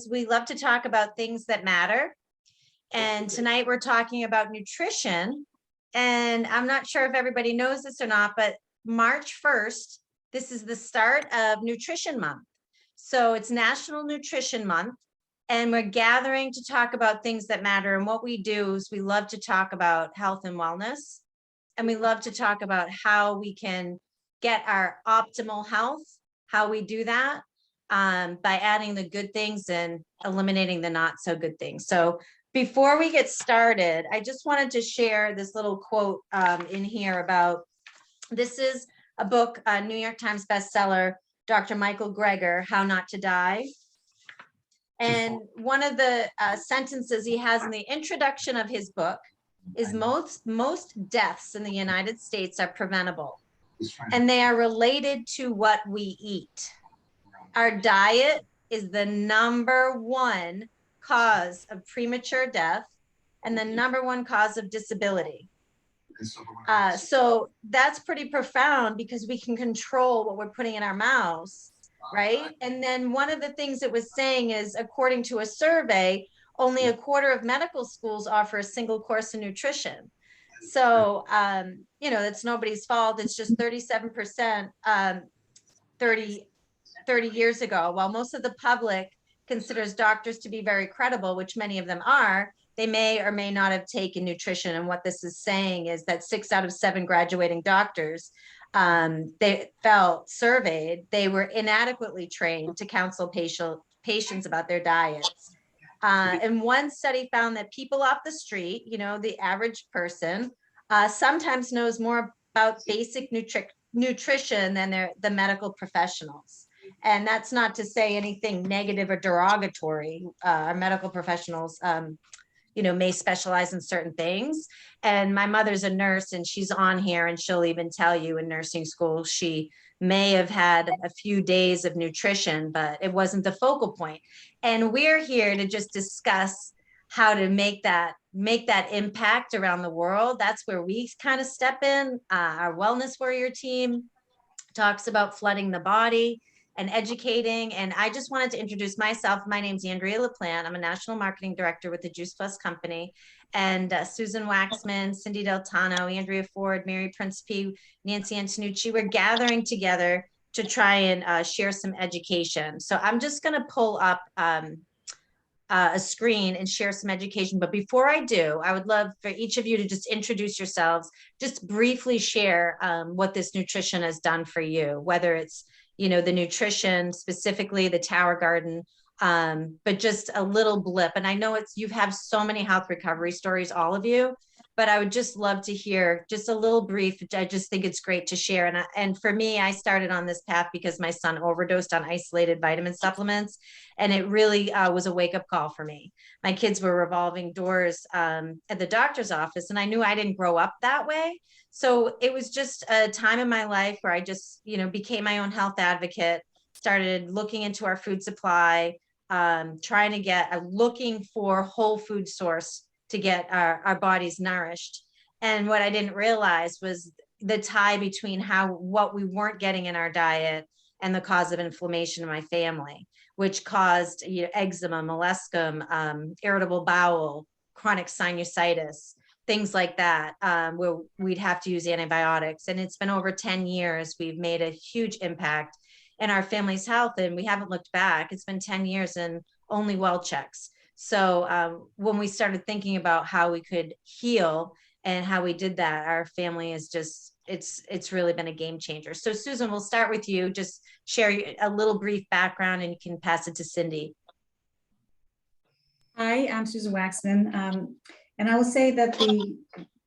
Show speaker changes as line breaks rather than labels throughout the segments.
We love to talk about things that matter. And tonight we're talking about nutrition. And I'm not sure if everybody knows this or not, but March 1st, this is the start of Nutrition Month. So it's National Nutrition Month, and we're gathering to talk about things that matter. And what we do is we love to talk about health and wellness. And we love to talk about how we can get our optimal health, how we do that by adding the good things and eliminating the not so good things. So before we get started, I just wanted to share this little quote in here about, this is a book, a New York Times bestseller, Dr. Michael Greger, How Not to Die. And one of the sentences he has in the introduction of his book is most deaths in the United States are preventable, and they are related to what we eat. Our diet is the #1 cause of premature death and the #1 cause of disability. So that's pretty profound because we can control what we're putting in our mouths, right? And then one of the things it was saying is, according to a survey, only a quarter of medical schools offer a single course in nutrition. So, you know, that's nobody's fault. It's just 37% 30 years ago. While most of the public considers doctors to be very credible, which many of them are, they may or may not have taken nutrition. And what this is saying is that 6 out of 7 graduating doctors, they felt surveyed, they were inadequately trained to counsel patients about their diets. And one study found that people off the street, you know, the average person, sometimes knows more about basic nutrition than the medical professionals. And that's not to say anything negative or derogatory. Our medical professionals, you know, may specialize in certain things. And my mother's a nurse, and she's on here, and she'll even tell you in nursing school, she may have had a few days of nutrition, but it wasn't the focal point. And we're here to just discuss how to make that impact around the world. That's where we kind of step in. Our Wellness Warrior team talks about flooding the body and educating. And I just wanted to introduce myself. My name's Andrea LaPlante. I'm a national marketing director with the Juice Plus company. And Susan Waxman, Cindy Deltano, Andrea Ford, Mary Principe, Nancy Antonucci, we're gathering together to try and share some education. So I'm just going to pull up a screen and share some education. But before I do, I would love for each of you to just introduce yourselves, just briefly share what this nutrition has done for you, whether it's, you know, the nutrition, specifically the Tower Garden, but just a little blip. And I know you have so many health recovery stories, all of you, but I would just love to hear just a little brief. I just think it's great to share. And for me, I started on this path because my son overdosed on isolated vitamin supplements. And it really was a wake-up call for me. My kids were revolving doors at the doctor's office, and I knew I didn't grow up that way. So it was just a time in my life where I just, you know, became my own health advocate, started looking into our food supply, looking for whole food source to get our bodies nourished. And what I didn't realize was the tie between what we weren't getting in our diet and the cause of inflammation in my family, which caused, you know, eczema, molluscum, irritable bowel, chronic sinusitis, things like that, where we'd have to use antibiotics. And it's been over 10 years. We've made a huge impact in our family's health, and we haven't looked back. It's been 10 years and only well checks. So when we started thinking about how we could heal and how we did that, our family is just, it's really been a game changer. So Susan, we'll start with you. Just share a little brief background, and you can pass it to Cindy.
Hi, I'm Susan Waxman. And I will say that the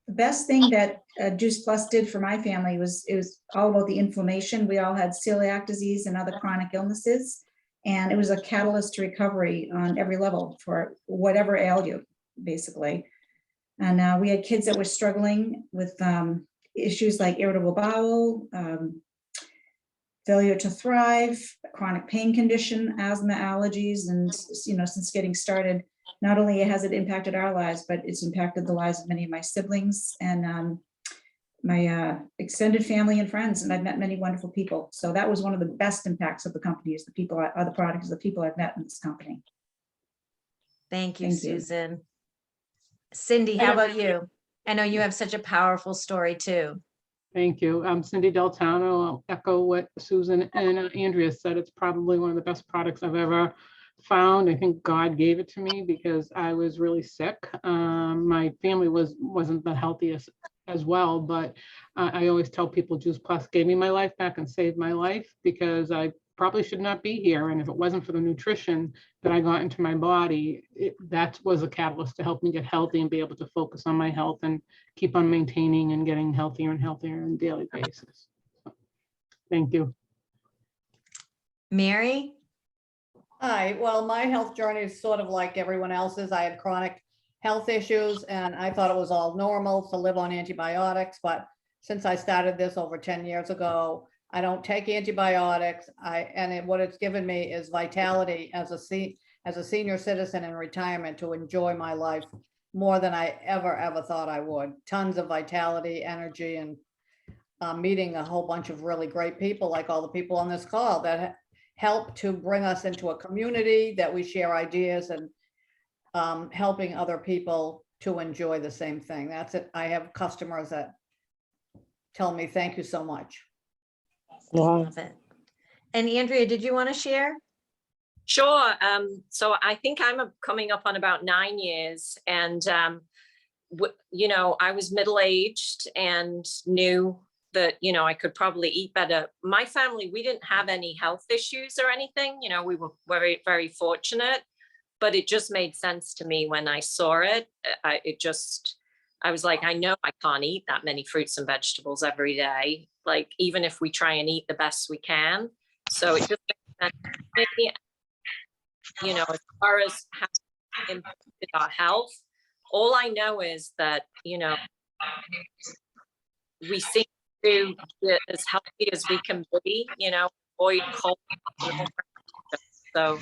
best thing that Juice Plus did for my family was, it was all about the inflammation. We all had celiac disease and other chronic illnesses. And it was a catalyst to recovery on every level for whatever ailed you, basically. And we had kids that were struggling with issues like irritable bowel, failure to thrive, chronic pain condition, asthma, allergies. And, you know, since getting started, not only has it impacted our lives, but it's impacted the lives of many of my siblings and my extended family and friends. And I've met many wonderful people. So that was one of the best impacts of the company, is the people, the products, the people I've met in this company.
Thank you,
Thank you.
Susan. Cindy, how about you? I know you have such a powerful story too.
Thank you. I'm Cindy Deltano. I'll echo what Susan and Andrea said. It's probably one of the best products I've ever found. I think God gave it to me because I was really sick. My family wasn't the healthiest as well, but I always tell people Juice Plus gave me my life back and saved my life, because I probably should not be here. And if it wasn't for the nutrition that I got into my body, that was a catalyst to help me get healthy and be able to focus on my health and keep on maintaining and getting healthier and healthier on a daily basis. So, thank you.
Mary?
Hi, well, my health journey is sort of like everyone else's. I had chronic health issues and I thought it was all normal to live on antibiotics, but since I started this over 10 years ago, I don't take antibiotics. What it's given me is vitality as a senior citizen in retirement to enjoy my life more than I ever thought I would. Tons of vitality, energy, and meeting a whole bunch of really great people, like all the people on this call that help to bring us into a community that we share ideas and helping other people to enjoy the same thing. That's it. I have customers that tell me, thank you so much.
Love it. And Andrea, did you want to share?
Sure. So I think I'm coming up on about 9 years, and you know, I was middle-aged and knew that, you know, I could probably eat better. My family, we didn't have any health issues or anything. You know, we were very fortunate, but it just made sense to me when I saw it. I was like, I know I can't eat that many fruits and vegetables every day, like even if we try and eat the best we can. So it just makes sense to me. You know, as far as how it impacted our health, all I know is that, you know, we seem to get as healthy as we can be, you know, avoid cold. So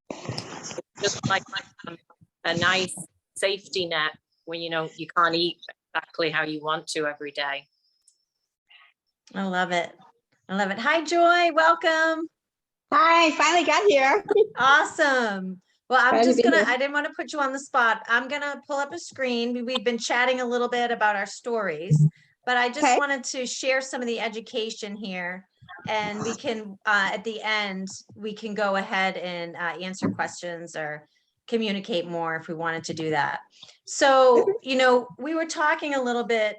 it's just like a nice safety net when, you know, you can't eat exactly how you want to every day.
I love it. I love it. Hi, Joy. Welcome.
Hi, finally got here.
Awesome. Well,
Glad to be here.
I didn't want to put you on the spot. I'm going to pull up a screen. We've been chatting a little bit about our stories, but I just
Okay.
wanted to share some of the education here, and we can, at the end, we can go ahead and answer questions or communicate more if we wanted to do that. So, you know, we were talking a little bit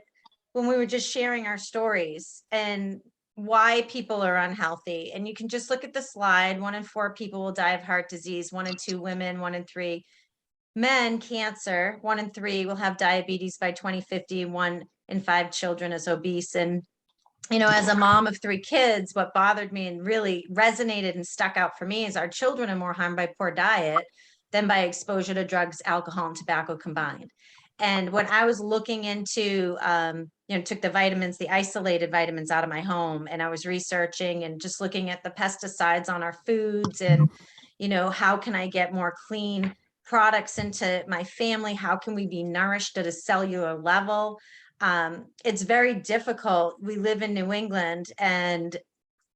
when we were just sharing our stories and why people are unhealthy. And you can just look at the slide. 1 in 4 people will die of heart disease, 1 in 2 women, 1 in 3 men, cancer, 1 in 3 will have diabetes by 2050, 1 in 5 children is obese. And, you know, as a mom of 3 kids, what bothered me and really resonated and stuck out for me is our children are more harmed by poor diet than by exposure to drugs, alcohol, and tobacco combined. And when I was looking into, you know, took the vitamins, the isolated vitamins out of my home, and I was researching and just looking at the pesticides on our foods and, you know, how can I get more clean products into my family? How can we be nourished at a cellular level? It's very difficult. We live in New England and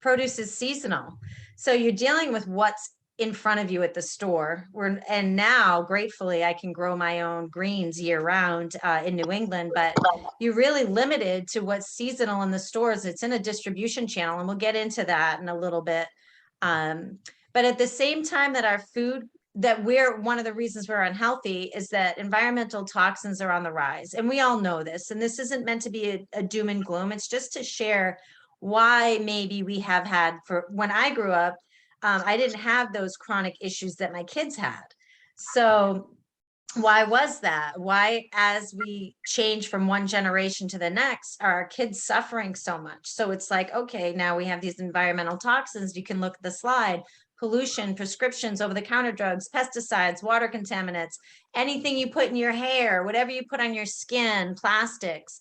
produce is seasonal. So you're dealing with what's in front of you at the store. And now, gratefully, I can grow my own greens year round in New England, but you're really limited to what's seasonal in the stores. It's in a distribution channel, and we'll get into that in a little bit. But at the same time that our food, that one of the reasons we're unhealthy is that environmental toxins are on the rise. And we all know this, and this isn't meant to be a doom and gloom. It's just to share why maybe we have had, for when I grew up, I didn't have those chronic issues that my kids had. So why was that? Why, as we change from one generation to the next, are our kids suffering so much? So it's like, okay, now we have these environmental toxins. You can look at the slide: pollution, prescriptions, over-the-counter drugs, pesticides, water contaminants, anything you put in your hair, whatever you put on your skin, plastics.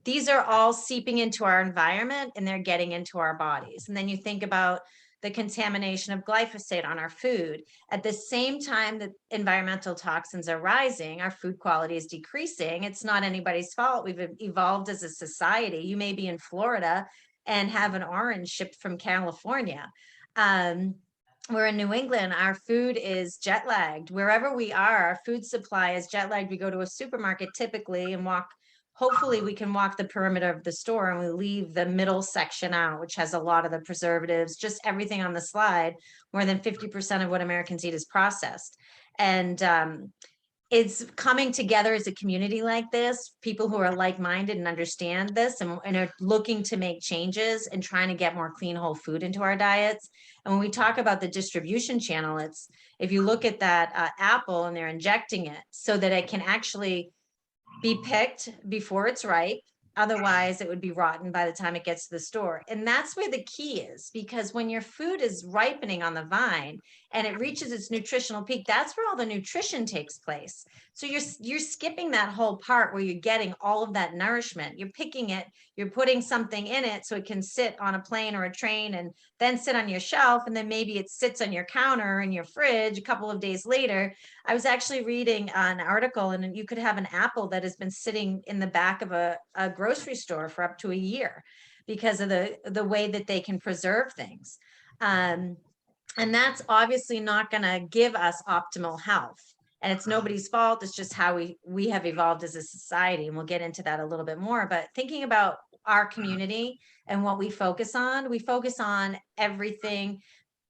These are all seeping into our environment and they're getting into our bodies. And then you think about the contamination of glyphosate on our food. At the same time that environmental toxins are rising, our food quality is decreasing. It's not anybody's fault. We've evolved as a society. You may be in Florida and have an orange shipped from California. we're in New England, our food is jet lagged. Wherever we are, our food supply is jet lagged. We go to a supermarket typically and walk, hopefully we can walk the perimeter of the store and we leave the middle section out, which has a lot of the preservatives, just everything on the slide. More than 50% of what Americans eat is processed. And it's coming together as a community like this, people who are like-minded and understand this and are looking to make changes and trying to get more clean whole food into our diets. And when we talk about the distribution channel, it's, if you look at that apple and they're injecting it so that it can actually be picked before it's ripe. Otherwise, it would be rotten by the time it gets to the store. And that's where the key is, because when your food is ripening on the vine and it reaches its nutritional peak, that's where all the nutrition takes place. So you're skipping that whole part where you're getting all of that nourishment. You're picking it, you're putting something in it so it can sit on a plane or a train and then sit on your shelf. And then maybe it sits on your counter in your fridge a couple of days later. I was actually reading an article, and you could have an apple that has been sitting in the back of a grocery store for up to a year because of the way that they can preserve things. And that's obviously not going to give us optimal health. And it's nobody's fault. It's just how we have evolved as a society. And we'll get into that a little bit more. But thinking about our community and what we focus on everything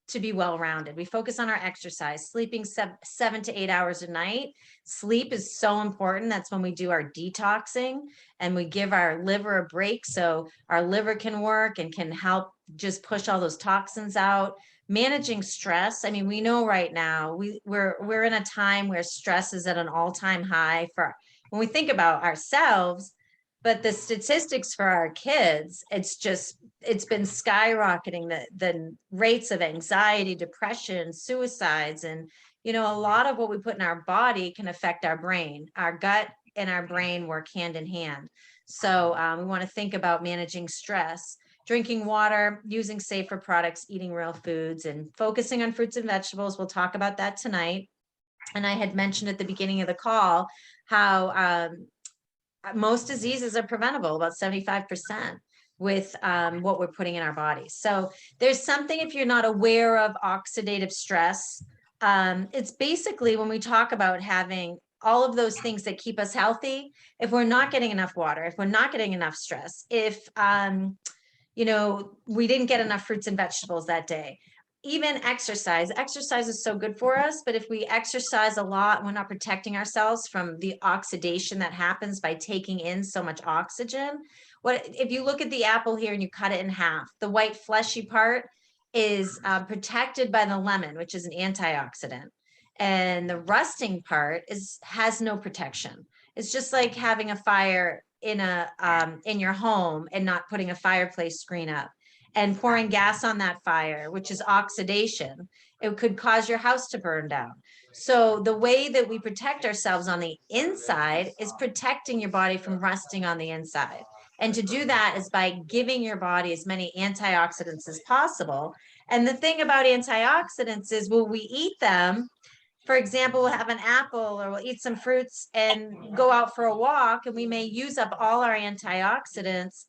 to be well-rounded. We focus on our exercise, sleeping 7 to 8 hours a night. Sleep is so important. That's when we do our detoxing and we give our liver a break so our liver can work and can help just push all those toxins out. Managing stress. I mean, we know right now we're in a time where stress is at an all-time high for when we think about ourselves. But the statistics for our kids, it's been skyrocketing, the rates of anxiety, depression, suicides. And, you know, a lot of what we put in our body can affect our brain. Our gut and our brain work hand in hand. So we want to think about managing stress, drinking water, using safer products, eating real foods, and focusing on fruits and vegetables. We'll talk about that tonight. And I had mentioned at the beginning of the call how most diseases are preventable, about 75% with what we're putting in our bodies. So there's something, if you're not aware of oxidative stress, it's basically when we talk about having all of those things that keep us healthy, if we're not getting enough water, if we're not getting enough stress, if, you know, we didn't get enough fruits and vegetables that day, even exercise is so good for us. But if we exercise a lot, we're not protecting ourselves from the oxidation that happens by taking in so much oxygen. What if you look at the apple here and you cut it in half? The white fleshy part is protected by the lemon, which is an antioxidant, and the rusting part has no protection. It's just like having a fire in your home and not putting a fireplace screen up and pouring gas on that fire, which is oxidation. It could cause your house to burn down. So the way that we protect ourselves on the inside is protecting your body from rusting on the inside. And to do that is by giving your body as many antioxidants as possible. And the thing about antioxidants is, will we eat them? For example, we'll have an apple or we'll eat some fruits and go out for a walk, and we may use up all our antioxidants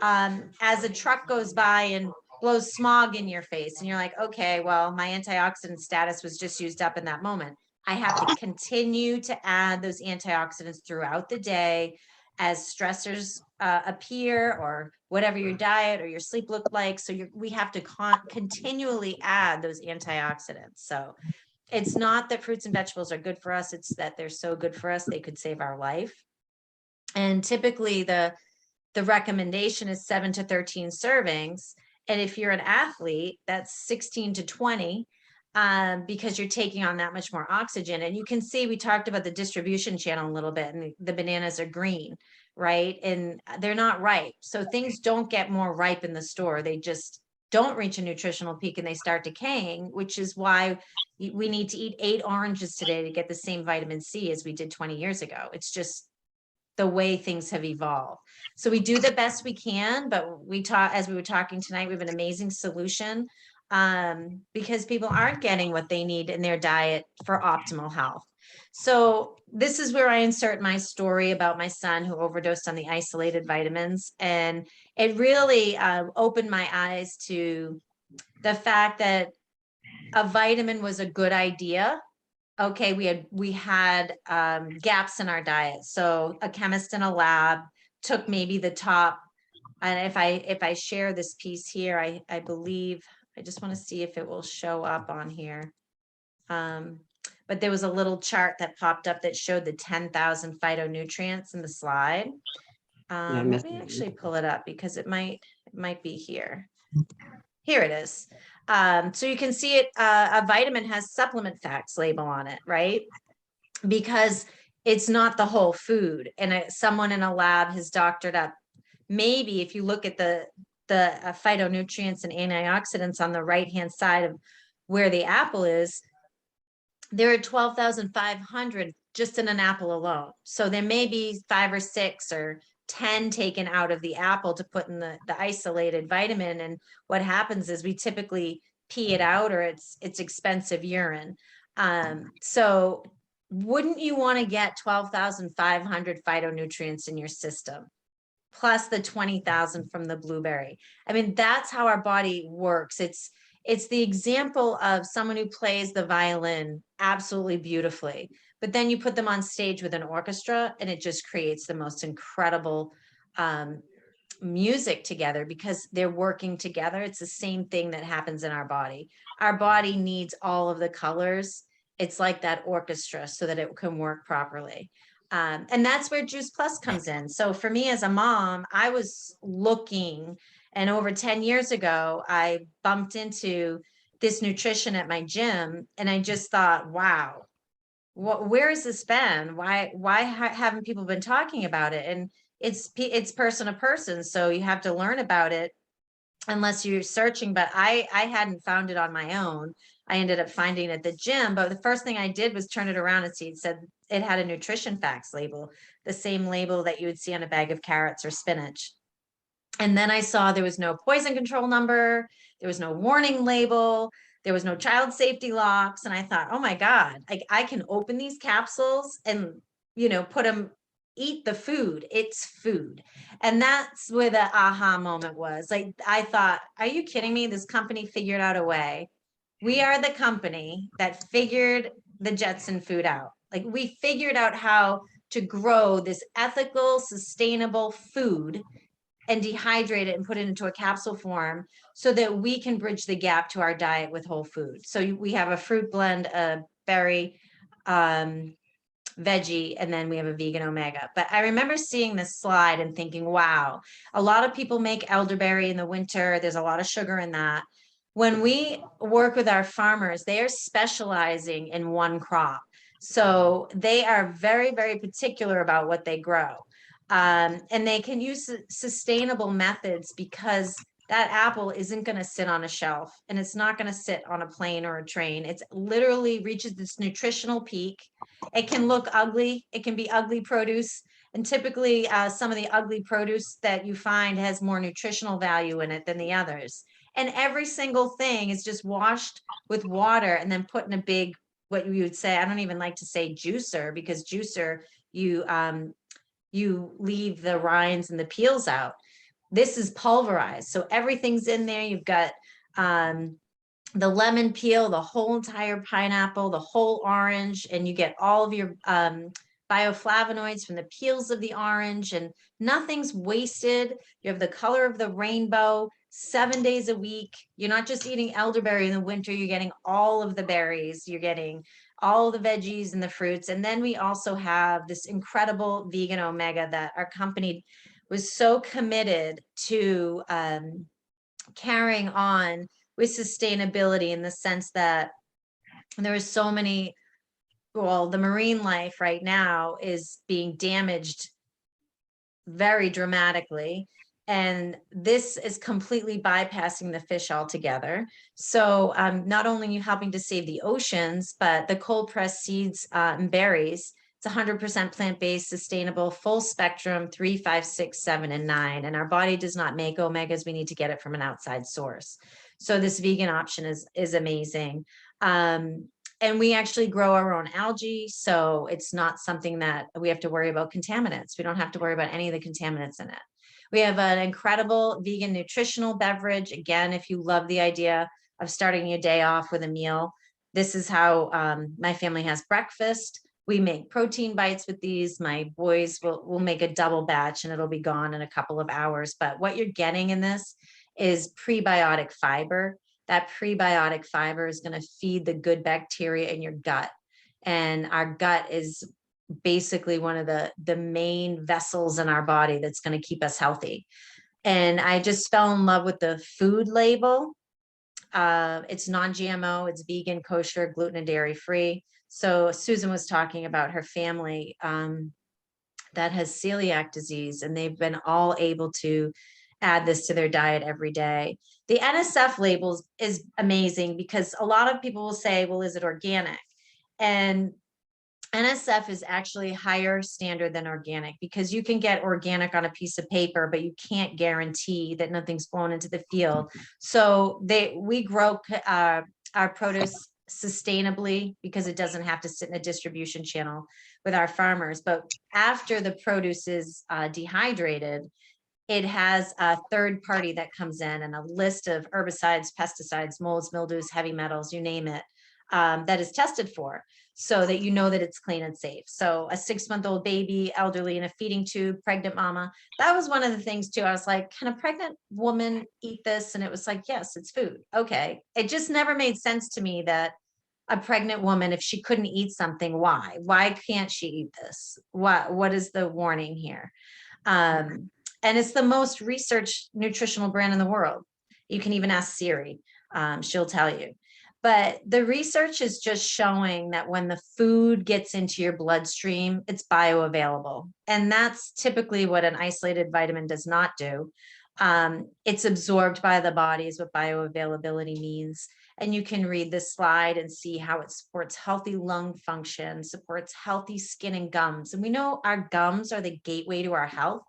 as a truck goes by and blows smog in your face. And you're like, okay, well, my antioxidant status was just used up in that moment. I have to continue to add those antioxidants throughout the day as stressors appear, or whatever your diet or your sleep look like. So we have to continually add those antioxidants. So it's not that fruits and vegetables are good for us. It's that they're so good for us, they could save our life. And typically the recommendation is 7 to 13 servings. And if you're an athlete, that's 16 to 20, because you're taking on that much more oxygen. And you can see, we talked about the distribution channel a little bit, and the bananas are green, right? And they're not ripe. So things don't get more ripe in the store. They just don't reach a nutritional peak and they start decaying, which is why we need to eat 8 oranges today to get the same vitamin C as we did 20 years ago. It's just the way things have evolved. So we do the best we can, but as we were talking tonight, we have an amazing solution because people aren't getting what they need in their diet for optimal health. So this is where I insert my story about my son who overdosed on the isolated vitamins. And it really opened my eyes to the fact that a vitamin was a good idea. Okay, we had gaps in our diet. So a chemist in a lab took maybe the top, and if I share this piece here, I believe, I just want to see if it will show up on here. But there was a little chart that popped up that showed the 10,000 phytonutrients in the slide.
I
Let
missed
me
it.
actually pull it up because it might be here. Here it is. So you can see it, a vitamin has supplement facts label on it, right? Because it's not the whole food. And someone in a lab has doctored up. Maybe if you look at the phytonutrients and antioxidants on the right-hand side of where the apple is, there are 12,500 just in an apple alone. So there may be 5 or 6 or 10 taken out of the apple to put in the isolated vitamin. And what happens is we typically pee it out, or it's expensive urine. So wouldn't you want to get 12,500 phytonutrients in your system, plus the 20,000 from the blueberry? I mean, that's how our body works. It's the example of someone who plays the violin absolutely beautifully, but then you put them on stage with an orchestra and it just creates the most incredible music together, because they're working together. It's the same thing that happens in our body. Our body needs all of the colors. It's like that orchestra so that it can work properly. And that's where Juice Plus comes in. So for me as a mom, I was looking, and over 10 years ago, I bumped into this nutrition at my gym, and I just thought, wow, where has this been? Why haven't people been talking about it? And it's person to person, so you have to learn about it unless you're searching. But I hadn't found it on my own. I ended up finding it at the gym, but the first thing I did was turn it around and see it said it had a nutrition facts label, the same label that you would see on a bag of carrots or spinach. And then I saw there was no poison control number, there was no warning label, there was no child safety locks. And I thought, oh my God, I can open these capsules and, put them, eat the food. It's food. And that's where the aha moment was. Like, I thought, are you kidding me? This company figured out a way. We are the company that figured the Jetson food out. Like, we figured out how to grow this ethical, sustainable food and dehydrate it and put it into a capsule form so that we can bridge the gap to our diet with whole food. So we have a fruit blend, a berry, veggie, and then we have a vegan omega. But I remember seeing this slide and thinking, wow, a lot of people make elderberry in the winter. There's a lot of sugar in that. When we work with our farmers, they are specializing in one crop. So they are very, very particular about what they grow. And they can use sustainable methods, because that apple isn't going to sit on a shelf, and it's not going to sit on a plane or a train. It's literally reaches this nutritional peak. It can look ugly. It can be ugly produce. And typically some of the ugly produce that you find has more nutritional value in it than the others. And every single thing is just washed with water and then put in a big, what you would say, I don't even like to say juicer, because juicer, you leave the rinds and the peels out. This is pulverized. So everything's in there. You've got the lemon peel, the whole entire pineapple, the whole orange, and you get all of your bioflavonoids from the peels of the orange, and nothing's wasted. You have the color of the rainbow 7 days a week. You're not just eating elderberry in the winter, you're getting all of the berries, you're getting all the veggies and the fruits. And then we also have this incredible vegan omega that our company was so committed to carrying on with sustainability, in the sense that there is so many, well, the marine life right now is being damaged very dramatically. And this is completely bypassing the fish altogether. So not only are you helping to save the oceans, but the cold pressed seeds and berries, it's 100% plant-based, sustainable, full spectrum, 3, 5, 6, 7, and 9. And our body does not make omegas. We need to get it from an outside source. So this vegan option is amazing. And we actually grow our own algae. So it's not something that we have to worry about contaminants. We don't have to worry about any of the contaminants in it. We have an incredible vegan nutritional beverage. Again, if you love the idea of starting your day off with a meal. This is how my family has breakfast. We make protein bites with these. My boys will make a double batch and it'll be gone in a couple of hours. But what you're getting in this is prebiotic fiber. That prebiotic fiber is going to feed the good bacteria in your gut. And our gut is basically one of the main vessels in our body that's going to keep us healthy. And I just fell in love with the food label. It's non-GMO, it's vegan, kosher, gluten and dairy free. So Susan was talking about her family that has celiac disease, and they've been all able to add this to their diet every day. The NSF labels is amazing because a lot of people will say, well, is it organic? And NSF is actually higher standard than organic, because you can get organic on a piece of paper, but you can't guarantee that nothing's blown into the field. So we grow our produce sustainably because it doesn't have to sit in a distribution channel with our farmers. But after the produce is dehydrated, it has a third party that comes in and a list of herbicides, pesticides, molds, mildews, heavy metals, you name it, that is tested for, so that you know that it's clean and safe. So a 6-month-old baby, elderly in a feeding tube, pregnant mama, that was one of the things too. I was like, can a pregnant woman eat this? And it was like, yes, it's food. Okay. It just never made sense to me that a pregnant woman, if she couldn't eat something, why can't she eat this? What is the warning here? And it's the most researched nutritional brand in the world. You can even ask Siri, she'll tell you. But the research is just showing that when the food gets into your bloodstream, it's bioavailable. And that's typically what an isolated vitamin does not do. It's absorbed by the body is what bioavailability means. And you can read this slide and see how it supports healthy lung function, supports healthy skin and gums. And we know our gums are the gateway to our health.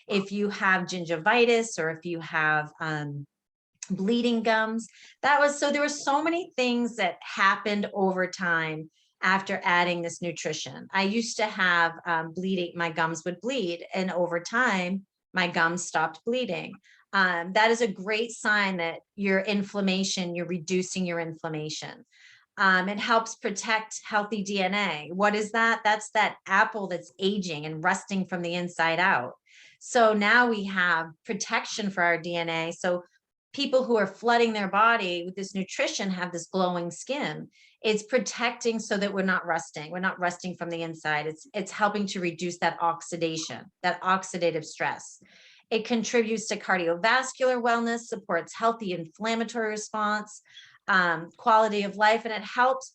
If you have gingivitis or if you have bleeding gums, so there were so many things that happened over time after adding this nutrition. I used to have bleeding, my gums would bleed, and over time my gums stopped bleeding. That is a great sign that your inflammation, you're reducing your inflammation. It helps protect healthy DNA. What is that? That's that apple that's aging and rusting from the inside out. So now we have protection for our DNA. So people who are flooding their body with this nutrition have this glowing skin. It's protecting so that we're not rusting. We're not rusting from the inside. It's helping to reduce that oxidation, that oxidative stress. It contributes to cardiovascular wellness, supports healthy inflammatory response, quality of life, and it helps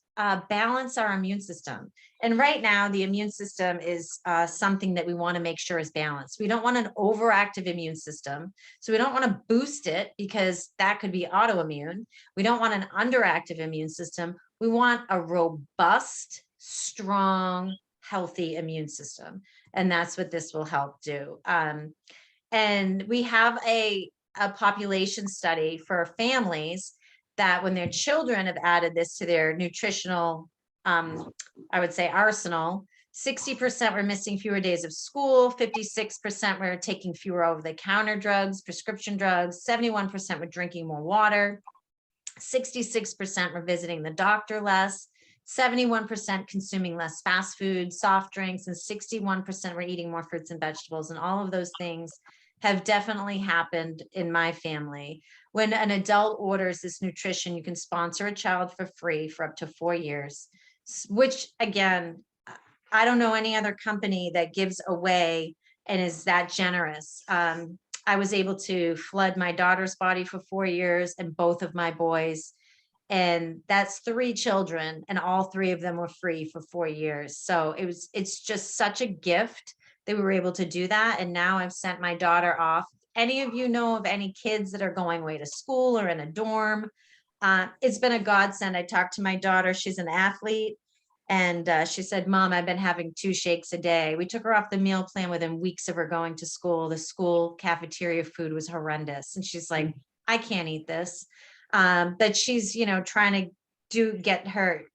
balance our immune system. And right now, the immune system is something that we want to make sure is balanced. We don't want an overactive immune system. So we don't want to boost it because that could be autoimmune. We don't want an underactive immune system. We want a robust, strong, healthy immune system. And that's what this will help do. And we have a population study for families that when their children have added this to their nutritional, I would say, arsenal, 60% were missing fewer days of school, 56% were taking fewer over-the-counter drugs, prescription drugs, 71% were drinking more water, 66% were visiting the doctor less, 71% consuming less fast food, soft drinks, and 61% were eating more fruits and vegetables. And all of those things have definitely happened in my family. When an adult orders this nutrition, you can sponsor a child for free for up to 4 years, which again, I don't know any other company that gives away and is that generous. I was able to flood my daughter's body for 4 years and both of my boys. And that's 3 children, and all 3 of them were free for 4 years. So it's just such a gift that we were able to do that. And now I've sent my daughter off. Any of you know of any kids that are going away to school or in a dorm? It's been a godsend. I talked to my daughter, she's an athlete. And she said, Mom, I've been having 2 shakes a day. We took her off the meal plan within weeks of her going to school. The school cafeteria food was horrendous. And she's like, I can't eat this. But she's, trying to get her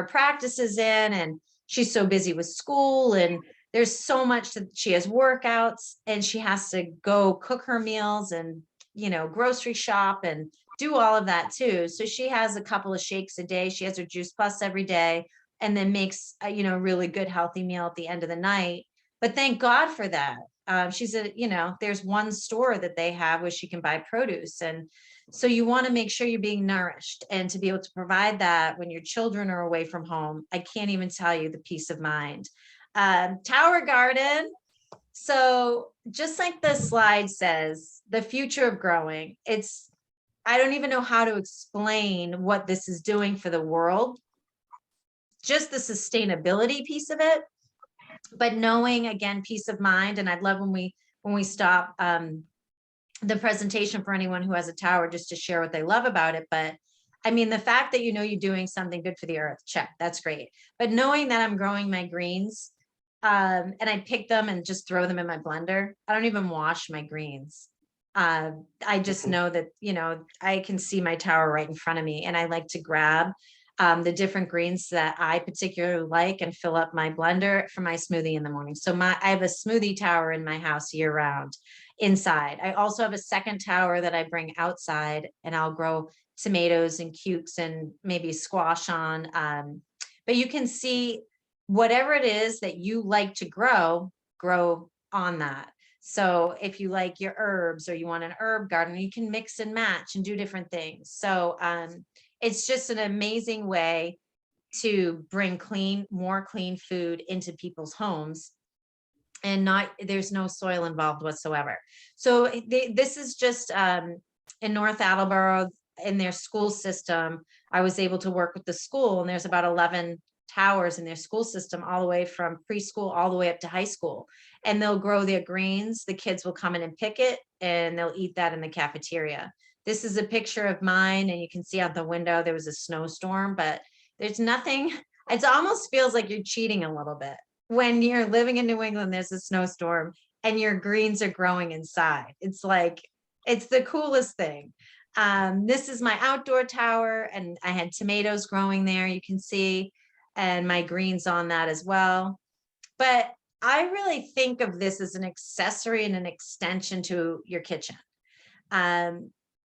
practices in, and she's so busy with school, and there's so much that she has workouts, and she has to go cook her meals and, grocery shop and do all of that too. So she has a couple of shakes a day. She has her Juice Plus every day, and then makes a, really good healthy meal at the end of the night. But thank God for that. She's there's one store that they have where she can buy produce. And so you want to make sure you're being nourished, and to be able to provide that when your children are away from home. I can't even tell you the peace of mind. Tower garden. So just like the slide says, the future of growing, I don't even know how to explain what this is doing for the world, just the sustainability piece of it, but knowing, again, peace of mind. And I'd love when we stop the presentation for anyone who has a tower, just to share what they love about it. But I mean, the fact that you're doing something good for the earth, check, that's great. But knowing that I'm growing my greens, and I pick them and just throw them in my blender. I don't even wash my greens. I just know that, I can see my tower right in front of me, and I like to grab the different greens that I particularly like and fill up my blender for my smoothie in the morning. So I have a smoothie tower in my house year round inside. I also have a second tower that I bring outside, and I'll grow tomatoes and cukes and maybe squash on. But you can see whatever it is that you like to grow on that. So if you like your herbs, or you want an herb garden, you can mix and match and do different things. So it's just an amazing way to bring more clean food into people's homes, and there's no soil involved whatsoever. So this is just in North Attleboro, in their school system. I was able to work with the school, and there's about 11 towers in their school system, all the way from preschool all the way up to high school. And they'll grow their greens. The kids will come in and pick it, and they'll eat that in the cafeteria. This is a picture of mine, and you can see out the window there was a snowstorm, but there's nothing. It almost feels like you're cheating a little bit when you're living in New England. There's a snowstorm and your greens are growing inside. It's like, it's the coolest thing. This is my outdoor tower, and I had tomatoes growing there, you can see, and my greens on that as well. But I really think of this as an accessory and an extension to your kitchen.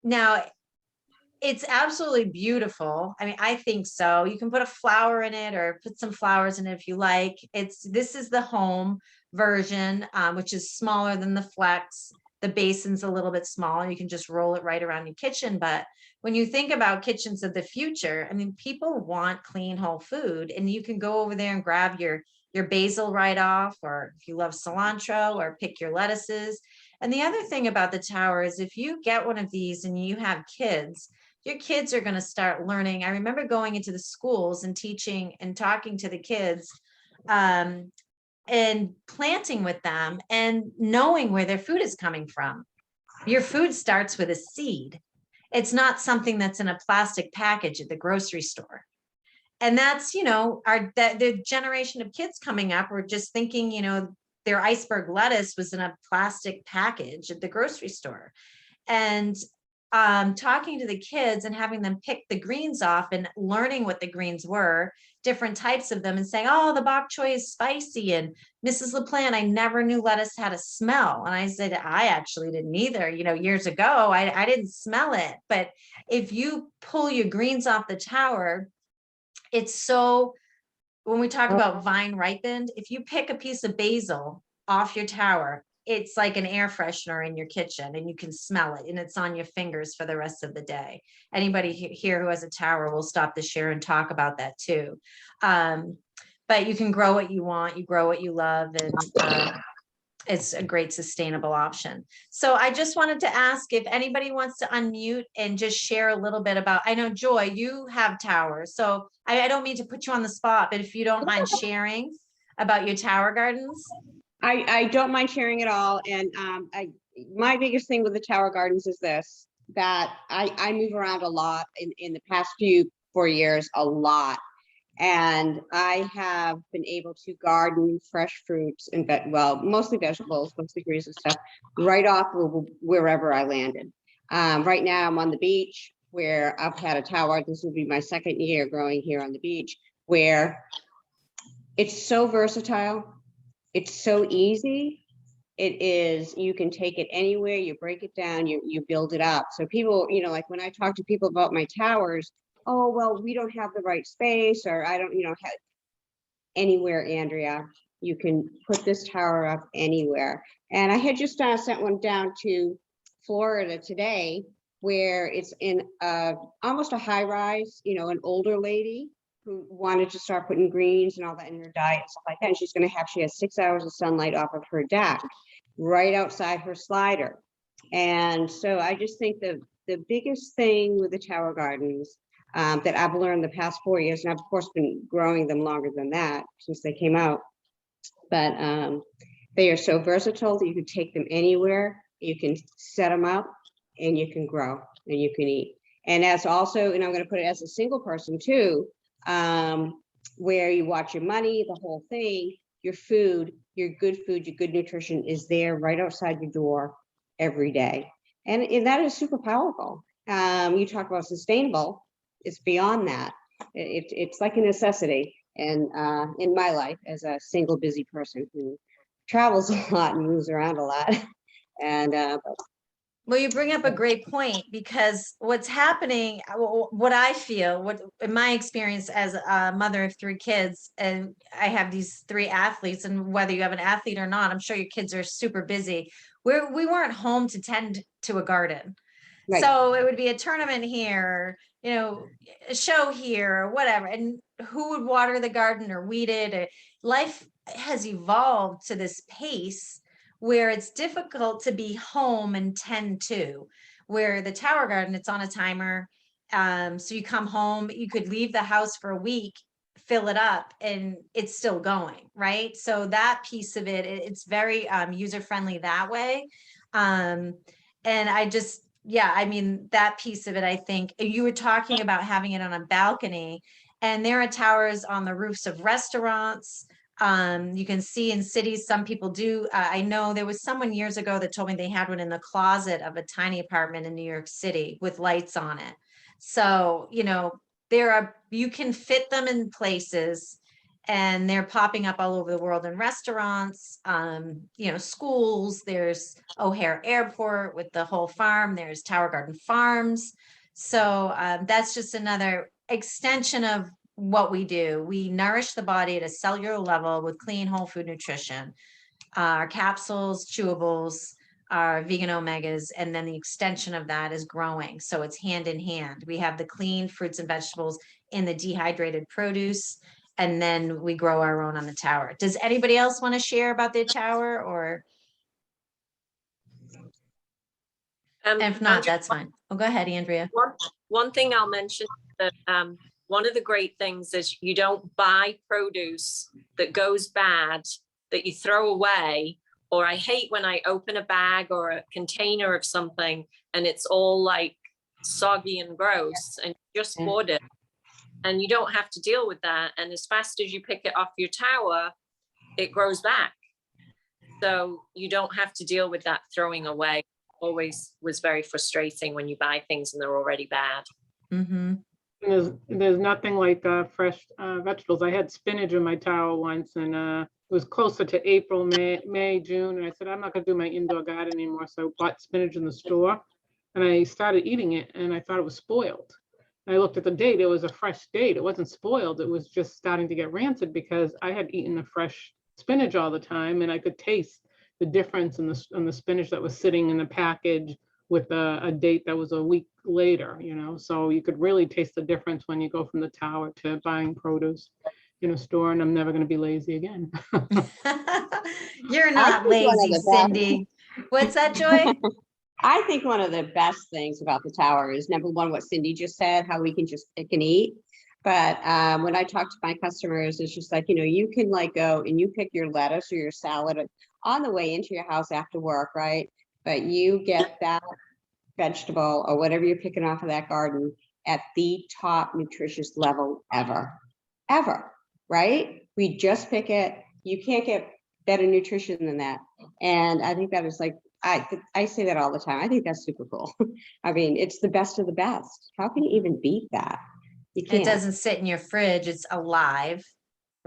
Now, it's absolutely beautiful. I mean, I think so. You can put a flower in it, or put some flowers in it if you like. This is the home version, which is smaller than the Flex. The basin's a little bit smaller. You can just roll it right around your kitchen. But when you think about kitchens of the future, I mean, people want clean, whole food, and you can go over there and grab your basil right off, or if you love cilantro, or pick your lettuces. And the other thing about the tower is, if you get one of these and you have kids, your kids are going to start learning. I remember going into the schools and teaching and talking to the kids, and planting with them and knowing where their food is coming from. Your food starts with a seed. It's not something that's in a plastic package at the grocery store. And that's, the generation of kids coming up were just thinking, their iceberg lettuce was in a plastic package at the grocery store. And talking to the kids and having them pick the greens off and learning what the greens were, different types of them, and saying, oh, the bok choy is spicy. And Mrs. LaPlante, I never knew lettuce had a smell. And I said, I actually didn't either. Years ago, I didn't smell it. But if you pull your greens off the tower, it's so, when we talk about vine ripened, if you pick a piece of basil off your tower, it's like an air freshener in your kitchen, and you can smell it, and it's on your fingers for the rest of the day. Anybody here who has a tower will stop the share and talk about that too. But you can grow what you want, you grow what you love, and it's a great sustainable option. So I just wanted to ask if anybody wants to unmute and just share a little bit about, I know Joy, you have towers, so I don't mean to put you on the spot, but if you don't mind sharing about your tower gardens.
I don't mind sharing it all. And my biggest thing with the tower gardens is this, that I move around a lot in the past 4 years, a lot. And I have been able to garden fresh fruits and mostly vegetables, mostly greens and stuff, right off of wherever I landed. Right now I'm on the beach, where I've had a tower. This will be my second year growing here on the beach, where it's so versatile. It's so easy. it is, you can take it anywhere, you break it down, you build it up. So people, like when I talk to people about my towers, oh, well, we don't have the right space, or I don't, have anywhere, Andrea, you can put this tower up anywhere. And I had just sent one down to Florida today, where it's in almost a high rise, an older lady who wanted to start putting greens and all that in her diet and stuff like that. And she has 6 hours of sunlight off of her deck, right outside her slider. And so I just think the biggest thing with the tower gardens that I've learned the past 4 years, and I've of course been growing them longer than that since they came out, but they are so versatile that you can take them anywhere, you can set them up, and you can grow and you can eat. And that's also, and I'm going to put it as a single person too, where you watch your money, the whole thing, your food, your good nutrition is there right outside your door every day. And that is super powerful. You talk about sustainable, it's beyond that. It's like a necessity. And in my life as a single busy person who travels a lot and moves around a lot. And
Well, you bring up a great point, because what's happening, what I feel, what in my experience as a mother of 3 kids, and I have these 3 athletes, and whether you have an athlete or not, I'm sure your kids are super busy. We weren't home to tend to a garden.
right.
So it would be a tournament here, a show here, or whatever. And who would water the garden or weed it? Life has evolved to this pace where it's difficult to be home and tend to, where the tower garden, it's on a timer. So you come home, you could leave the house for a week, fill it up, and it's still going, right? So that piece of it, it's very user-friendly that way. And I just, yeah, I mean, that piece of it, I think you were talking about having it on a balcony, and there are towers on the roofs of restaurants. You can see in cities, some people do. I know there was someone years ago that told me they had one in the closet of a tiny apartment in New York City with lights on it. So, you can fit them in places, and they're popping up all over the world in restaurants, schools. There's O'Hare Airport with the whole farm. There's Tower Garden Farms. So that's just another extension of what we do. We nourish the body at a cellular level with clean whole food nutrition, our capsules, chewables, our vegan omegas, and then the extension of that is growing. So it's hand in hand. We have the clean fruits and vegetables in the dehydrated produce, and then we grow our own on the tower. Does anybody else want to share about their tower, or if not,
Andrea,
that's fine. Oh, go ahead, Andrea.
one thing I'll mention, that one of the great things is you don't buy produce that goes bad that you throw away. Or I hate when I open a bag or a container of something and it's all like soggy and gross, and you just bought it, and you don't have to deal with that. And as fast as you pick it off your tower, it grows back. So you don't have to deal with that throwing away. Always was very frustrating when you buy things and they're already bad.
Mm-hmm.
There's nothing like fresh vegetables. I had spinach in my tower once, and it was closer to April, May, June, and I said, I'm not gonna do my indoor garden anymore. So I bought spinach in the store, and I started eating it, and I thought it was spoiled. And I looked at the date, it was a fresh date. It wasn't spoiled, it was just starting to get rancid, because I had eaten the fresh spinach all the time, and I could taste the difference in the spinach that was sitting in the package with a date that was a week later, so you could really taste the difference when you go from the tower to buying produce in a store. And I'm never going to be lazy again.
You're not lazy, Cindy. What's that, Joy?
I think one of the best things about the tower is, number one, what Cindy just said, how we can just pick and eat. But when I talk to my customers, it's just like, you can go and you pick your lettuce or your salad on the way into your house after work, right? But you get that vegetable or whatever you're picking off of that garden at the top nutritious level ever, right? We just pick it. You can't get better nutrition than that. And I think that is I say that all the time. I think that's super cool. I mean, it's the best of the best. How can you even beat that? You can't.
It doesn't sit in your fridge. It's alive,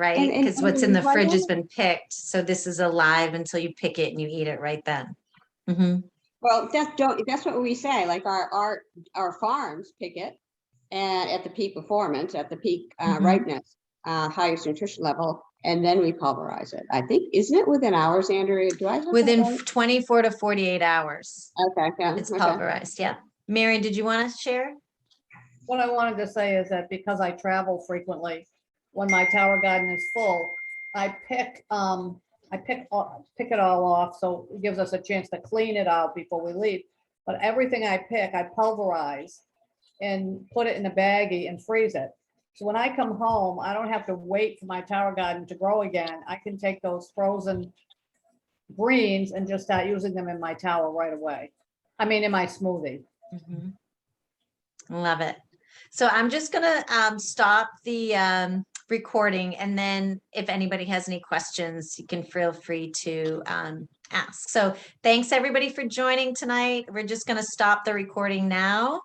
right?
And-
Because what's in the
why
fridge has
don't-
been picked. So this is alive until you pick it and you eat it right then. Mhm.
Well, that's what we say, like our farms pick it and at the peak performance, at the peak
Mhm.
ripeness, highest nutrition level, and then we pulverize it. I think, isn't it within hours, Andrea? Do I have that
Within
right?
24 to 48 hours,
Okay, yeah,
it's
okay.
pulverized. Yeah. Mary, did you want to share?
What I wanted to say is that because I travel frequently, when my tower garden is full, I pick it all off, so it gives us a chance to clean it out before we leave. But everything I pick, I pulverize and put it in a baggie and freeze it. So when I come home, I don't have to wait for my tower garden to grow again. I can take those frozen greens and just start using them in my tower right away. I mean, in my smoothie.
Mhm. Love it. So I'm just gonna stop the recording, and then if anybody has any questions, you can feel free to ask. So thanks everybody for joining tonight. We're just gonna stop the recording now.